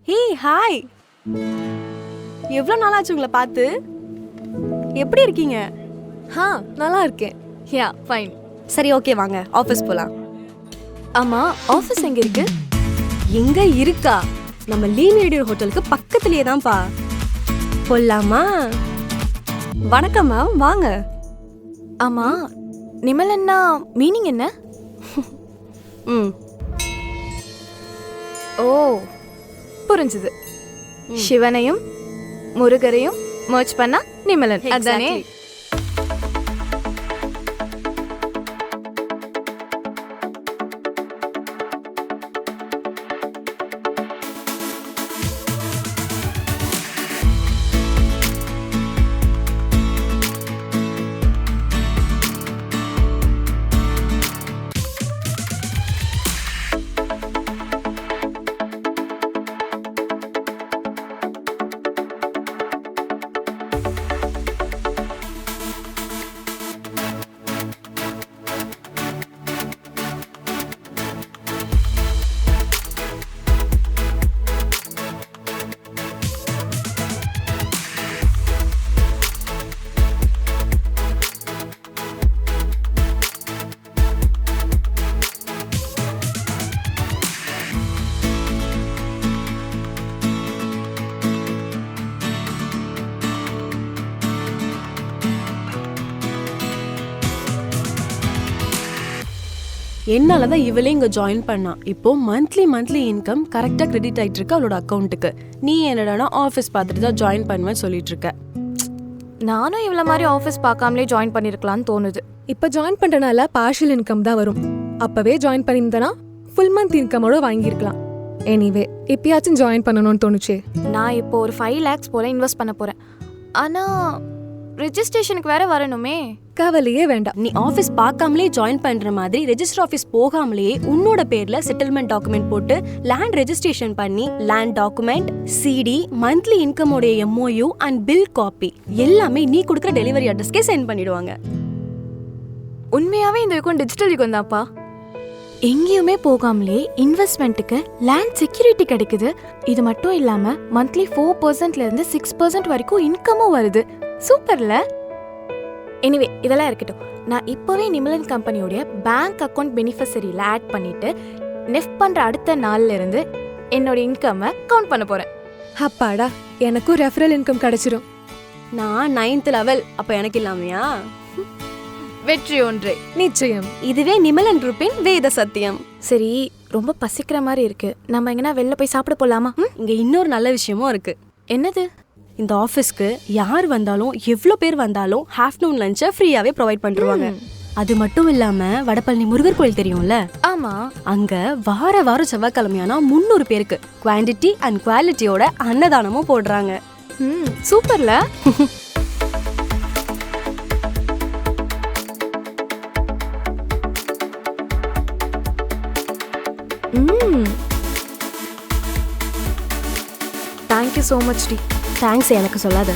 Hey hi, எவ்வளோ நாளாச்சு உங்களை பார்த்து. எப்படி இருக்கீங்க? நல்லா இருக்கேன். Yeah fine. சரி ஓகே, வாங்க ஆஃபீஸ் போகலாம். ஆமா, ஆஃபீஸ் எங்க இருக்கு? எங்க இருக்கா? நம்ம லீனியர் ஹோட்டலுக்கு பக்கத்துலயே தான்ப்பா. போலாமா? வணக்கம் மேம், வாங்க. ஆமா, நிமலன்னா மீனிங் என்ன? ம், ஓ புரிஞ்சுது. சிவனையும் முருகரையும் மர்ஜ் பண்ணா நிமலன், அதானே? exactly. என்னாலதான் இவளே இங்க ஜாயின் பண்ணா. இப்போ மந்த்லி இன்கம் கரெக்டா கிரெடிட் ஆயிட்டு இருக்கு அவளோட அக்கௌண்ட்டுக்கு. நீ என்னடானா ஆஃபீஸ் பார்த்துட்டு தான் ஜாயின் பண்ணுவேன்னு சொல்லிட்டு இருக்க. நானும் இவ்வளவு மாதிரி ஆஃபீஸ் பார்க்காமலே ஜாயின் பண்ணிருக்கலாம்னு தோணுது. இப்ப ஜாயின் பண்றனால பார்ஷியல் இன்கம் தான் வரும். அப்பவே ஜாயின் பண்ணியிருந்தனா ஃபுல் மந்த் இன்கமோட வாங்கியிருக்கலாம். எனிவே இப்பயாச்சும் ஜாயின் பண்ணணும்னு தோணுச்சே. நான் இப்போ ஒரு 5 lakhs போல இன்வெஸ்ட் பண்ண போறேன். ஆனா ரெஜிஸ்ட்ரேஷனுக்கு வேற வரணுமே. கவலையே வேண்டாம். நீ ஆஃபீஸ் பார்க்காமலே ஜாயின் பண்ற மாதிரி ரெஜிஸ்டர் ஆஃபீஸ் போகாமலேயே உன்னோட பேர்ல செட்டில்மெண்ட் டாக்குமெண்ட் போட்டு லேண்ட் ரெஜிஸ்ட்ரேஷன் பண்ணி லேண்ட் டாக்குமெண்ட், சிடி, மந்த்லி இன்கமோட எம்ஓயு அண்ட் பில் காப்பி எல்லாமே நீ கொடுக்குற டெலிவரி அட்ரஸ்க்கே சென்ட் பண்ணிடுவாங்க. உண்மையாவே இந்த யுகம் டிஜிட்டல் யுகம் தான்ப்பா. எங்கேயுமே போகாமலே இன்வெஸ்ட்மெண்ட்டுக்கு லேண்ட் செக்யூரிட்டி கிடைக்குது. இது மட்டும் இல்லாம மந்த்லி 4% இருந்து 6% வரைக்கும் இன்கமும் வருது. சூப்பர்ல. எனிவே இதெல்லாம் இருக்கட்டும். நான் இப்போவே நிமலன் கம்பெனியோடைய பேங்க் அக்கௌண்ட் பெனிஃபிஷரியில ஆட் பண்ணிட்டு நெஃப்ட் பண்ற அடுத்த நாள்ல இருந்து என்னோட இன்கம்மை கவுண்ட் பண்ண போறேன். அப்பாடா, எனக்கும் ரெஃபரல் இன்கம் கிடைச்சிரும். நான் 9th லெவல், அப்ப எனக்கு இல்லாமையா? வெற்றி ஒன்றே. நிச்சயம். இதுவே நிமலன் ரூபின் வேத சத்தியம். சரி, ரொம்ப பசிக்கிற மாதிரி இருக்கு. நம்ம எங்கன்னா வெளில போய் சாப்பிட போலாமா? இங்க இன்னொரு நல்ல விஷயமும் இருக்கு. என்னது? இந்த ஆஃபீஸ்க்கு யார் வந்தாலும் எவ்வளோ பேர் வந்தாலும் ஆஃப்டர்நூன் லஞ்சை ஃப்ரீயாவே ப்ரொவைட் பண்ணிருவாங்க. அது மட்டும் இல்லாம வடபழனி முருகர் கோயில் தெரியும்ல, ஆமா, அங்க வாரம் செவ்வாய்க்கிழமையானா 300 பேருக்கு குவான்டிட்டி அண்ட் குவாலிட்டியோட அன்னதானமும் போடுறாங்க. சூப்பர்ல. தேங்க்யூ ஸோ மச் டி. தேங்க்ஸ், எனக்கு சொல்லாத.